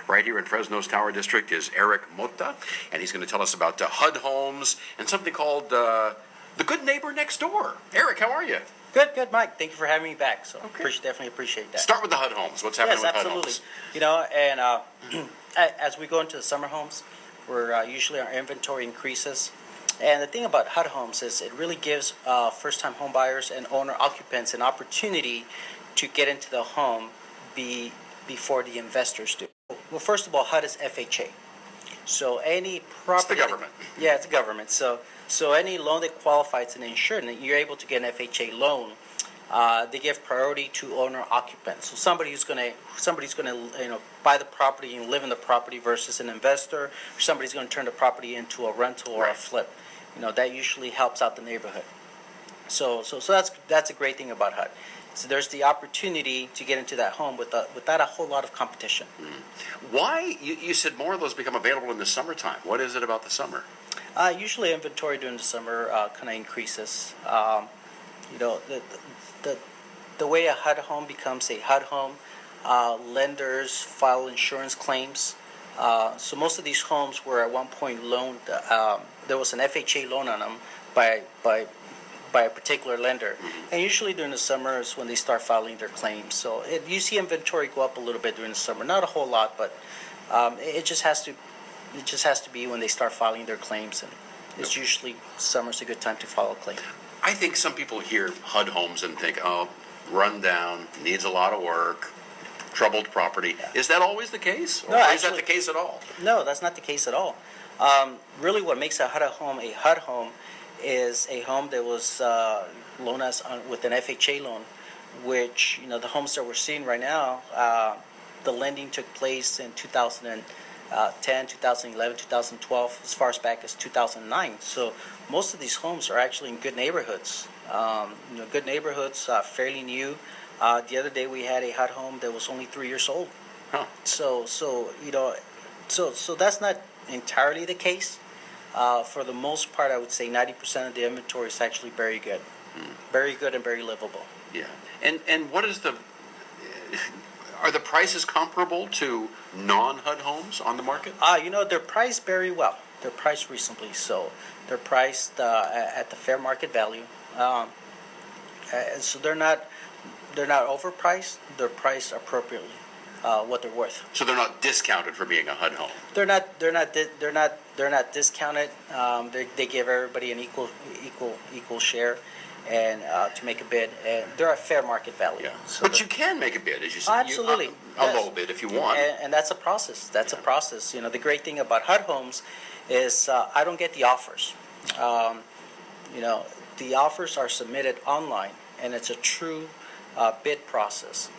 Right here in Fresno's Tower District is Erick Motta, and he's going to tell us about HUD Homes and something called the Good Neighbor Next Door. Erick, how are you? Good, Mike. Thank you for having me back. So Okay. Definitely appreciate that. Start with the HUD Homes. What's happening Yes, with HUD absolutely. Homes? You know, and as we go into the summer homes, where usually our inventory increases, and the thing about HUD Homes is it really gives first-time home buyers and owner-occupants an opportunity to get into the home before the investors do. Well, first of all, HUD is FHA. So any property... It's the government. Yeah, it's the government. So any loan that qualifies and insured, and you're able to get an FHA loan, they give priority to owner-occupants. So somebody's going to buy the property and live in the property versus an investor, or somebody's going to turn the property into a rental or a flip. That usually helps out the neighborhood. So that's a great thing about HUD. So there's the opportunity to get into that home without a whole lot of competition. Why? You said more of those become available in the summertime. What is it about the summer? Usually inventory during the summer kind of increases. The way a HUD home becomes a HUD home, lenders file insurance claims. So most of these homes were at one point loaned. There was an FHA loan on them by a particular lender, and usually during the summer is when they start filing their claims. So you see inventory go up a little bit during the summer, not a whole lot, but it just has to be when they start filing their claims, and it's usually summer's a good time to file a claim. I think some people hear HUD Homes and think, oh, run down, needs a lot of work, troubled property. Yeah. Is that always the case? Or is that the case at all? No, that's not the case at all. Really what makes a HUD home is a home that was loaned us with an FHA loan, which, the homes that we're seeing right now, the lending took place in 2010, 2011, 2012, as far as back as 2009. So most of these homes are actually in good neighborhoods. Good neighborhoods, fairly new. The other day we had a HUD home that was only 3 years old. Huh. So that's not entirely the case. For the most part, I would say 90% of the inventory is actually very good. Very good and very livable. Yeah. And what is are the prices comparable to non-HUD homes on the market? They're priced very well. They're priced reasonably. So they're priced at the fair market value. So they're not overpriced. They're priced appropriately, what they're worth. So they're not discounted for being a HUD home. They're not discounted. They give everybody an equal share, and to make a bid, and they're at fair market value. Yeah. So but you can make a bid, as you said. Absolutely. A low bid if you want. And that's a process. That's a process. The great thing about HUD Homes is I don't get the offers. The offers are submitted online, and it's a true bid process.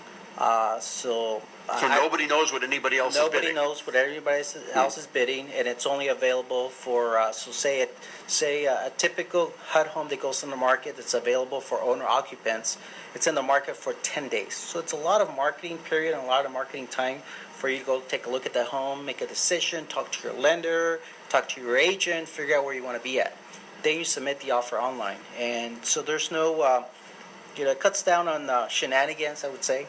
So nobody knows what anybody else is bidding. Nobody knows what everybody else is bidding, and it's only available for say a typical HUD home that goes on the market that's available for owner occupants. It's in the market for 10 days. So it's a lot of marketing period and a lot of marketing time for you to go take a look at that home, make a decision, talk to your lender, talk to your agent, figure out where you want to be at. Then you submit the offer online, and so there's no it cuts down on shenanigans, I would say.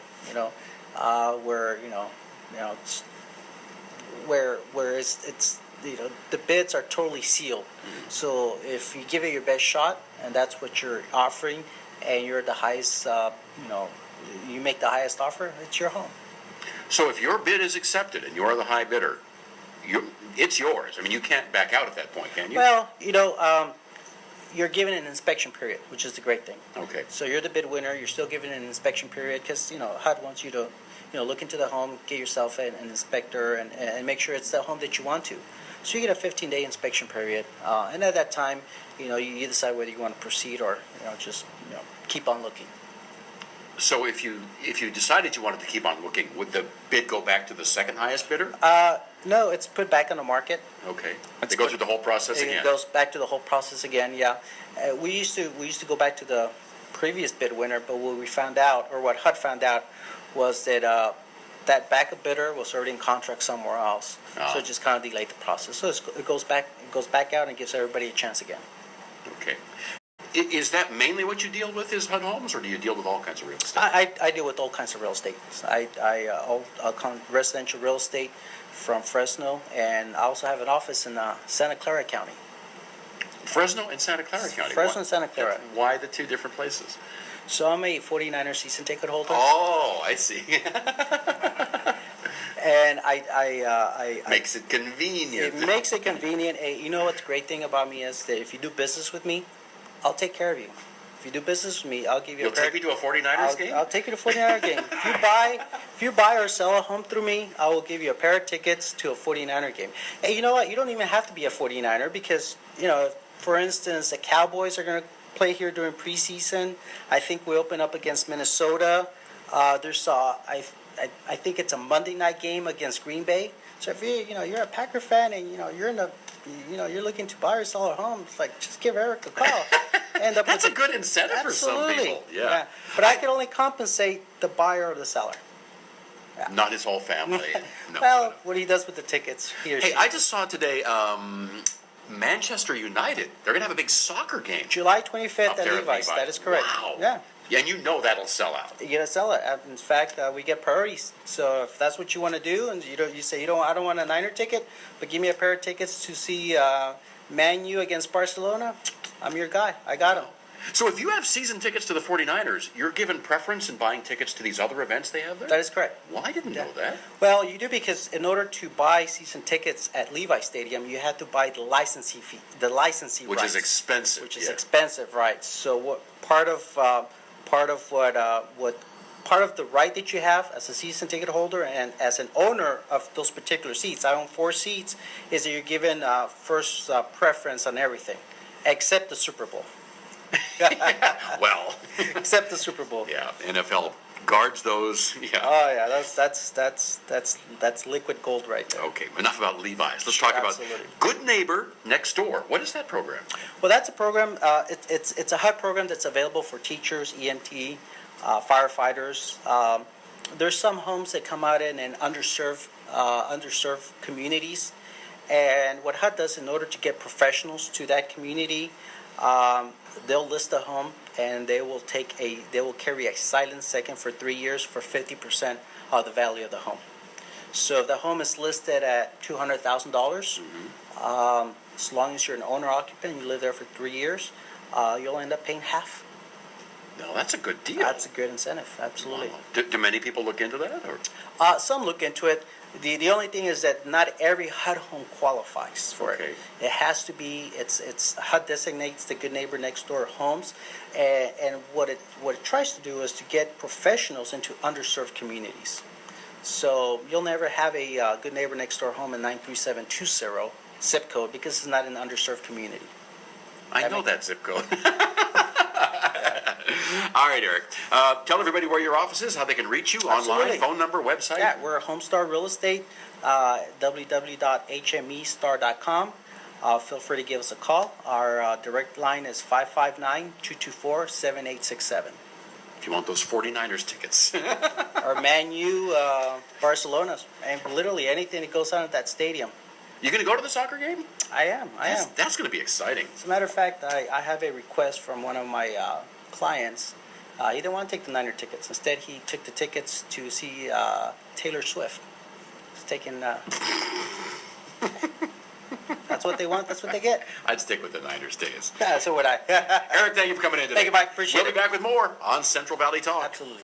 Where it's the bids are totally sealed. So if you give it your best shot and that's what you're offering, and you're the highest, you make the highest offer, it's your home. So if your bid is accepted and you're the high bidder, it's yours. I mean, you can't back out at that point, can you? Well, you're given an inspection period, which is the great thing. Okay. So you're the bid winner. You're still given an inspection period because HUD wants you to look into the home, get yourself an inspector, and make sure it's the home that you want to. So you get a 15-day inspection period, and at that time, you decide whether you want to proceed or just keep on looking. So if you decided you wanted to keep on looking, would the bid go back to the second highest bidder? No, it's put back on the market. Okay. They go through the whole process again. It goes back to the whole process again. Yeah, we used to go back to the previous bid winner, but what we found out, or what HUD found out, was that that backup bidder was already in contract somewhere else. Oh. So it just kind of delayed the process. So it goes back out and gives everybody a chance again. Okay. Is that mainly what you deal with, is HUD Homes, or do you deal with all kinds of real estate? I deal with all kinds of real estate. Residential real estate from Fresno, and I also have an office in Santa Clara County. Fresno and Santa Clara County? Fresno and Santa Clara. Why the two different places? So I'm a 49er season ticket holder. Oh, I see. And Makes it convenient. it makes it convenient. You know what the great thing about me is that if you do business with me, I'll take care of you. If you do business with me, I'll give you You'll take me to a 49ers game? I'll take you to a 49er game. If you buy or sell a home through me, I will give you a pair of tickets to a 49er game. Hey, you know what? You don't even have to be a 49er because, for instance, the Cowboys are going to play here during preseason. I think we open up against Minnesota. I think it's a Monday night game against Green Bay. So if you're a Packer fan and you're looking to buy or sell a home, it's like just give Eric a call. That's a good incentive for some people. Yeah. But I can only compensate the buyer or the seller. Yeah. Not his whole family. No, well, what he does with the tickets, he or she. Hey, I just saw today Manchester United. They're going to have a big soccer game. July 25th up at there Levi's. That is correct. Wow. Yeah. Yeah, and you know that'll sell out. You gotta sell it. In fact, we get priorities. So if that's what you want to do, and you say I don't want a Niner ticket, but give me a pair of tickets to see Man U against Barcelona, I'm your guy. I got them. So if you have season tickets to the 49ers, you're given preference in buying tickets to these other events they have there? That is correct. Well, I didn't know that. Well, you do because in order to buy season tickets at Levi Stadium, you have to buy the licensing fee, which rights, is expensive. Which is expensive, right? So what part of the right that you have as a season ticket holder and as an owner of those particular seats, I own 4 seats, is that you're given first preference on everything, except the Super Bowl. Well, except the Super Bowl. Yeah, NFL guards those. Yeah. Oh yeah, that's liquid gold right there. Okay, enough about Levi's. Let's talk about Good Neighbor Next Door. What is that program? Well, that's a program. It's a HUD program that's available for teachers, EMT, firefighters. There's some homes that come out in underserved communities, and what HUD does in order to get professionals to that community, they'll list a home and they will carry a silent second for 3 years for 50% of the value of the home. So if the home is listed at $200,000, as long as you're an owner occupant, you live there for 3 years, you'll end up paying half. No, that's a good deal. That's a good incentive, absolutely. Wow. Do many people look into that? Or? Some look into it. The only thing is that not every HUD home qualifies for it. It has to be. It's HUD designates the Good Neighbor Next Door homes, and what it tries to do is to get professionals into underserved communities. So you'll never have a Good Neighbor Next Door home in 93720 zip code because it's not an underserved community. I know that zip code. All right, Eric. Tell everybody where your office is, how they can reach you online, phone number, website. Yeah, we're Homestar Real Estate, www.hmestar.com. Feel free to give us a call. Our direct line is 559-224-7867. If you want those 49ers tickets. Or Man U, Barcelona, and literally anything that goes on at that stadium. You going to go to the soccer game? I am. That's going to be exciting. As a matter of fact, I have a request from one of my clients. He didn't want to take the Niner tickets. Instead, he took the tickets to see Taylor Swift. He's taking. That's what they want. That's what they get. I'd stick with the Niners tickets. Yeah, so would I. Eric, thank you for coming in today. Thank you, Mike. Appreciate it. We'll be back with more on Central Valley Talk. Absolutely.